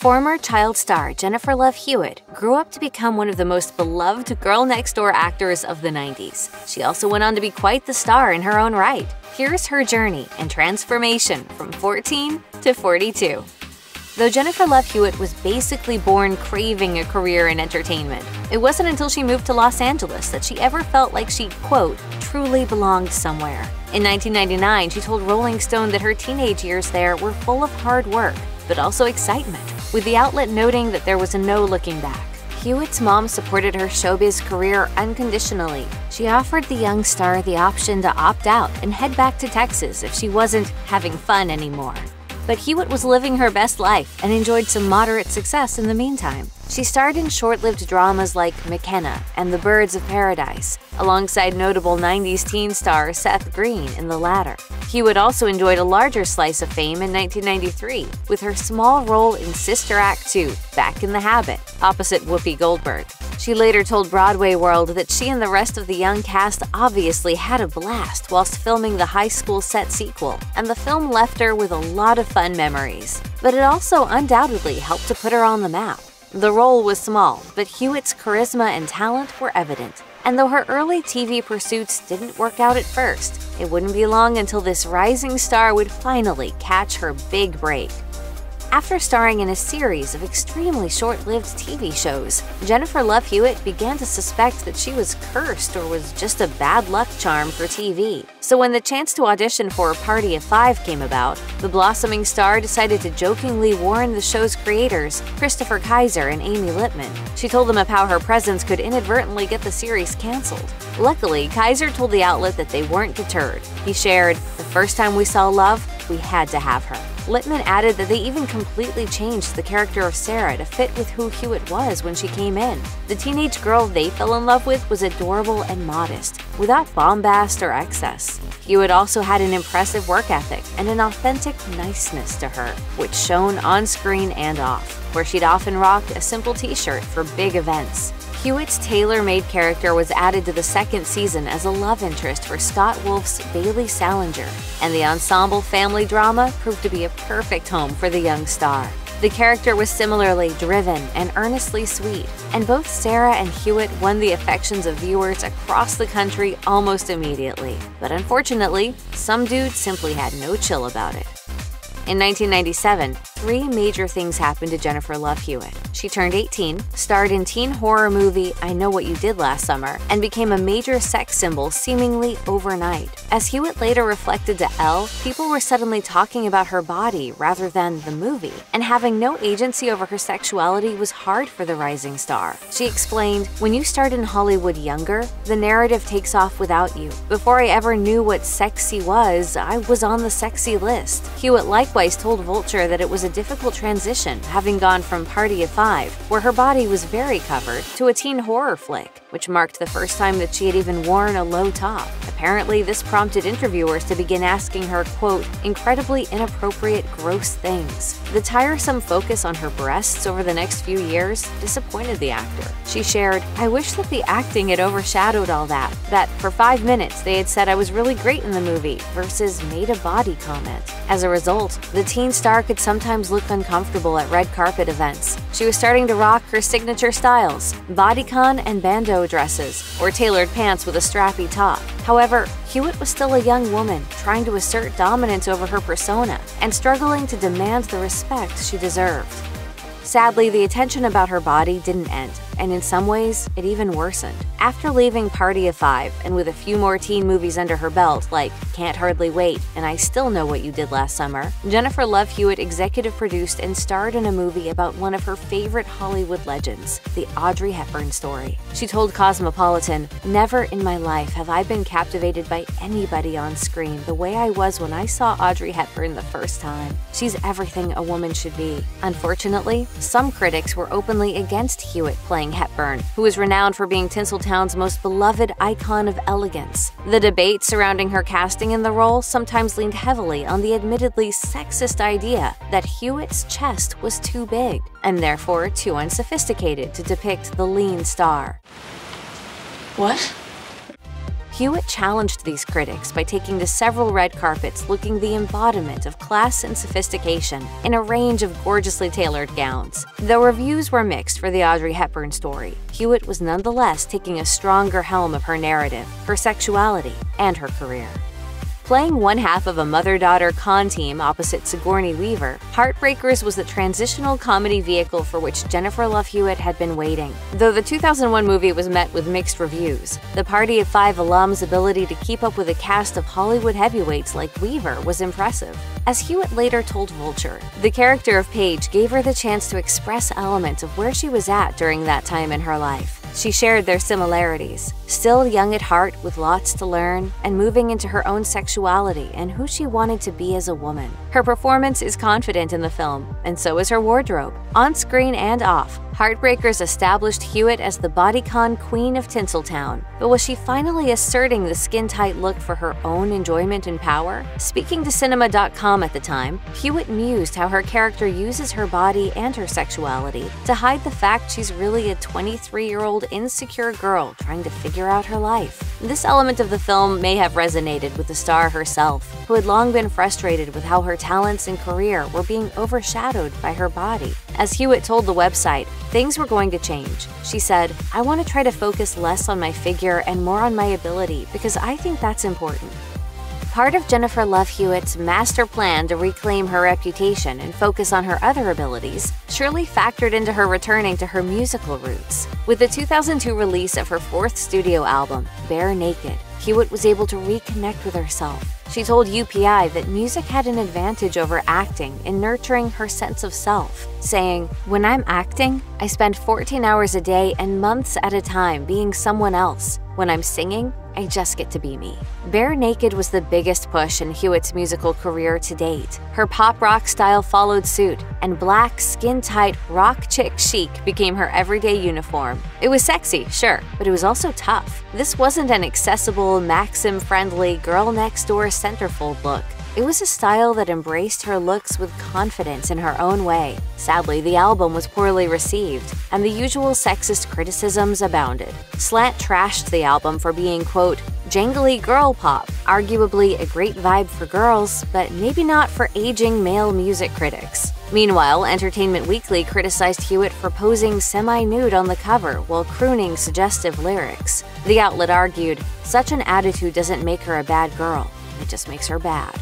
Former child star Jennifer Love Hewitt grew up to become one of the most beloved girl-next-door actors of the 90s. She also went on to be quite the star in her own right. Here's her journey and transformation from 14 to 42. Though Jennifer Love Hewitt was basically born craving a career in entertainment, it wasn't until she moved to Los Angeles that she ever felt like she, quote, truly belonged somewhere. In 1999, she told Rolling Stone that her teenage years there were full of hard work, but also excitement, with the outlet noting that there was no looking back. Hewitt's mom supported her showbiz career unconditionally. She offered the young star the option to opt out and head back to Texas if she wasn't having fun anymore. But Hewitt was living her best life and enjoyed some moderate success in the meantime. She starred in short-lived dramas like McKenna and The Birds of Paradise, alongside notable 90s teen star Seth Green in the latter. Hewitt also enjoyed a larger slice of fame in 1993 with her small role in Sister Act 2, Back in the Habit, opposite Whoopi Goldberg. She later told Broadway World that she and the rest of the young cast obviously had a blast whilst filming the high school set sequel, and the film left her with a lot of fun memories. But it also undoubtedly helped to put her on the map. The role was small, but Hewitt's charisma and talent were evident. And though her early TV pursuits didn't work out at first, it wouldn't be long until this rising star would finally catch her big break. After starring in a series of extremely short-lived TV shows, Jennifer Love Hewitt began to suspect that she was cursed or was just a bad luck charm for TV. So when the chance to audition for Party of Five came about, the blossoming star decided to jokingly warn the show's creators, Christopher Kaiser and Amy Littman. She told them of how her presence could inadvertently get the series canceled. Luckily, Kaiser told the outlet that they weren't deterred. He shared, "The first time we saw Love, we had to have her." Littman added that they even completely changed the character of Sarah to fit with who Hewitt was when she came in. The teenage girl they fell in love with was adorable and modest, without bombast or excess. Hewitt also had an impressive work ethic and an authentic niceness to her, which shone on screen and off, where she'd often rocked a simple t-shirt for big events. Hewitt's tailor-made character was added to the second season as a love interest for Scott Wolf's Bailey Salinger, and the ensemble family drama proved to be a perfect home for the young star. The character was similarly driven and earnestly sweet, and both Sarah and Hewitt won the affections of viewers across the country almost immediately. But unfortunately, some dudes simply had no chill about it. In 1997, three major things happened to Jennifer Love Hewitt. She turned 18, starred in teen horror movie I Know What You Did Last Summer, and became a major sex symbol seemingly overnight. As Hewitt later reflected to Elle, people were suddenly talking about her body rather than the movie, and having no agency over her sexuality was hard for the rising star. She explained, "When you start in Hollywood younger, the narrative takes off without you. Before I ever knew what sexy was, I was on the sexy list." Hewitt likewise told Vulture that it was a difficult transition, having gone from Party of Five, where her body was very covered, to a teen horror flick, which marked the first time that she had even worn a low top. Apparently, this prompted interviewers to begin asking her, quote, incredibly inappropriate, gross things. The tiresome focus on her breasts over the next few years disappointed the actor. She shared, "I wish that the acting had overshadowed all that for 5 minutes they had said I was really great in the movie versus made a body comment." As a result, the teen star could sometimes look uncomfortable at red carpet events. She was starting to rock her signature styles, bodycon and bandeau dresses, or tailored pants with a strappy top. However, Hewitt was still a young woman, trying to assert dominance over her persona and struggling to demand the respect she deserved. Sadly, the attention about her body didn't end, and in some ways, it even worsened. After leaving Party of Five, and with a few more teen movies under her belt, like Can't Hardly Wait and I Still Know What You Did Last Summer, Jennifer Love Hewitt executive produced and starred in a movie about one of her favorite Hollywood legends, the Audrey Hepburn story. She told Cosmopolitan, "Never in my life have I been captivated by anybody on screen the way I was when I saw Audrey Hepburn the first time. She's everything a woman should be." Unfortunately, some critics were openly against Hewitt playing Hepburn, who is renowned for being Tinseltown's most beloved icon of elegance. The debate surrounding her casting in the role sometimes leaned heavily on the admittedly sexist idea that Hewitt's chest was too big, and therefore too unsophisticated to depict the lean star. What? Hewitt challenged these critics by taking to several red carpets looking the embodiment of class and sophistication in a range of gorgeously tailored gowns. Though reviews were mixed for the Audrey Hepburn story, Hewitt was nonetheless taking a stronger helm of her narrative, her sexuality, and her career. Playing one half of a mother-daughter con team opposite Sigourney Weaver, Heartbreakers was the transitional comedy vehicle for which Jennifer Love Hewitt had been waiting. Though the 2001 movie was met with mixed reviews, the Party of Five alums' ability to keep up with a cast of Hollywood heavyweights like Weaver was impressive. As Hewitt later told Vulture, the character of Paige gave her the chance to express elements of where she was at during that time in her life. She shared their similarities, still young at heart with lots to learn and moving into her own sexuality and who she wanted to be as a woman. Her performance is confident in the film, and so is her wardrobe, on screen and off. Heartbreakers established Hewitt as the bodycon queen of Tinseltown, but was she finally asserting the skin-tight look for her own enjoyment and power? Speaking to Cinema.com at the time, Hewitt mused how her character uses her body and her sexuality to hide the fact she's really a 23-year-old insecure girl trying to figure out her life. This element of the film may have resonated with the star herself, who had long been frustrated with how her talents and career were being overshadowed by her body. As Hewitt told the website, things were going to change. She said, "I want to try to focus less on my figure and more on my ability because I think that's important." Part of Jennifer Love Hewitt's master plan to reclaim her reputation and focus on her other abilities surely factored into her returning to her musical roots. With the 2002 release of her fourth studio album, Bare Naked, Hewitt was able to reconnect with herself. She told UPI that music had an advantage over acting in nurturing her sense of self, saying, "When I'm acting, I spend 14 hours a day and months at a time being someone else. When I'm singing, I just get to be me." Bare Naked was the biggest push in Hewitt's musical career to date. Her pop rock style followed suit, and black, skin-tight, rock chick chic became her everyday uniform. It was sexy, sure, but it was also tough. This wasn't an accessible, Maxim-friendly, girl-next-door centerfold look. It was a style that embraced her looks with confidence in her own way. Sadly, the album was poorly received, and the usual sexist criticisms abounded. Slant trashed the album for being, quote, jangly girl pop, arguably a great vibe for girls, but maybe not for aging male music critics. Meanwhile, Entertainment Weekly criticized Hewitt for posing semi-nude on the cover while crooning suggestive lyrics. The outlet argued, "Such an attitude doesn't make her a bad girl, it just makes her bad."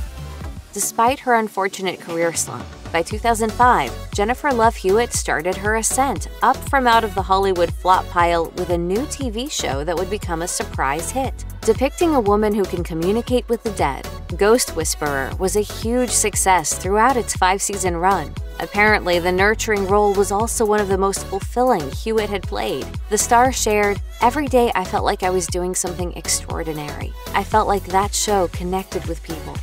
Despite her unfortunate career slump, by 2005, Jennifer Love Hewitt started her ascent up from out of the Hollywood flop pile with a new TV show that would become a surprise hit. Depicting a woman who can communicate with the dead, Ghost Whisperer was a huge success throughout its 5-season run. Apparently, the nurturing role was also one of the most fulfilling Hewitt had played. The star shared, "Every day I felt like I was doing something extraordinary. I felt like that show connected with people."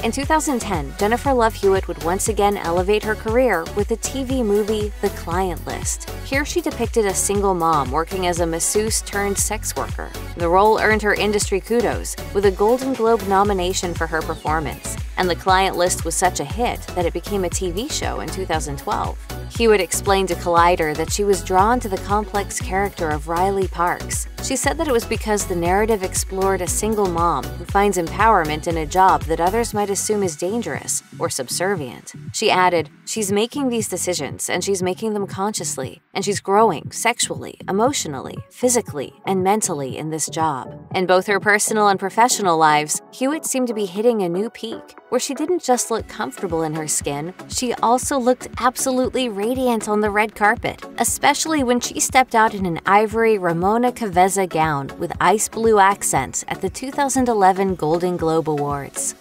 In 2010, Jennifer Love Hewitt would once again elevate her career with the TV movie The Client List. Here she depicted a single mom working as a masseuse turned sex worker. The role earned her industry kudos, with a Golden Globe nomination for her performance, and The Client List was such a hit that it became a TV show in 2012. Hewitt explained to Collider that she was drawn to the complex character of Riley Parks. She said that it was because the narrative explored a single mom who finds empowerment in a job that others might assume is dangerous or subservient. She added, "She's making these decisions and she's making them consciously, and she's growing sexually, emotionally, physically, and mentally in this job." In both her personal and professional lives, Hewitt seemed to be hitting a new peak, where she didn't just look comfortable in her skin, she also looked absolutely radiant on the red carpet, especially when she stepped out in an ivory Ramona Caveza gown with ice blue accents at the 2011 Golden Globe Awards.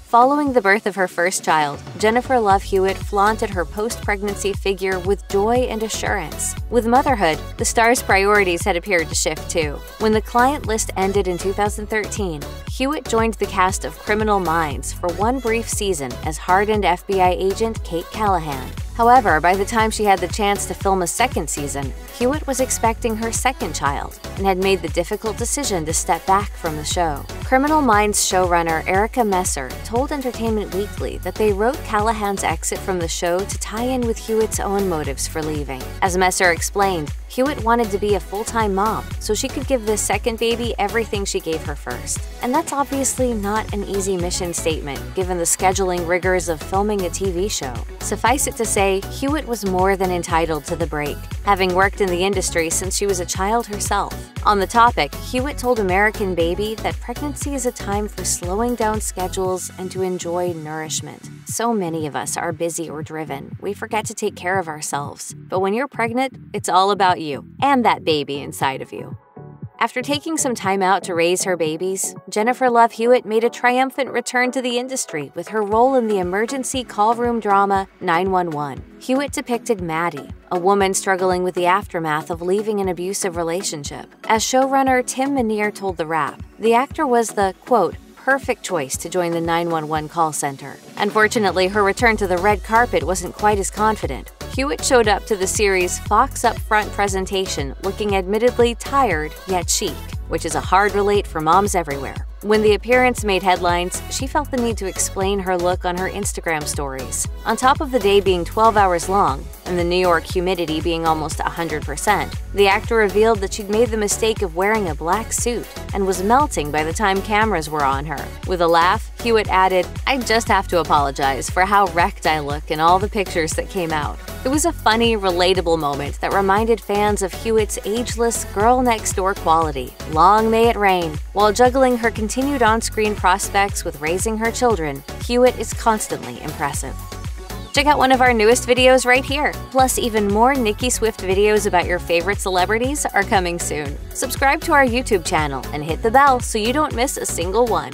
Following the birth of her first child, Jennifer Love Hewitt flaunted her post-pregnancy figure with joy and assurance. With motherhood, the star's priorities had appeared to shift too. When The Client List ended in 2013, Hewitt joined the cast of Criminal Minds for one brief season as hardened FBI agent Kate Callahan. However, by the time she had the chance to film a second season, Hewitt was expecting her second child and had made the difficult decision to step back from the show. Criminal Minds showrunner Erica Messer told Entertainment Weekly that they wrote Callahan's exit from the show to tie in with Hewitt's own motives for leaving. As Messer explained, Hewitt wanted to be a full-time mom so she could give this second baby everything she gave her first. And that's obviously not an easy mission statement given the scheduling rigors of filming a TV show. Suffice it to say, Hewitt was more than entitled to the break, having worked in the industry since she was a child herself. On the topic, Hewitt told American Baby that pregnancy is a time for slowing down schedules and to enjoy nourishment. So many of us are busy or driven, we forget to take care of ourselves. But when you're pregnant, it's all about you and that baby inside of you. After taking some time out to raise her babies, Jennifer Love Hewitt made a triumphant return to the industry with her role in the emergency call room drama 911. Hewitt depicted Maddie, a woman struggling with the aftermath of leaving an abusive relationship. As showrunner Tim Minear told The Wrap, the actor was the, quote, perfect choice to join the 911 call center. Unfortunately, her return to the red carpet wasn't quite as confident. Hewitt showed up to the series' Fox Upfront presentation looking admittedly tired yet chic, which is a hard relate for moms everywhere. When the appearance made headlines, she felt the need to explain her look on her Instagram stories. On top of the day being 12 hours long and the New York humidity being almost 100%, the actor revealed that she'd made the mistake of wearing a black suit and was melting by the time cameras were on her. With a laugh, Hewitt added, "I just have to apologize for how wrecked I look in all the pictures that came out." It was a funny, relatable moment that reminded fans of Hewitt's ageless, girl-next-door quality. Long may it rain. While juggling her continued on-screen prospects with raising her children, Hewitt is constantly impressive. Check out one of our newest videos right here. Plus, even more Nicki Swift videos about your favorite celebrities are coming soon. Subscribe to our YouTube channel and hit the bell so you don't miss a single one.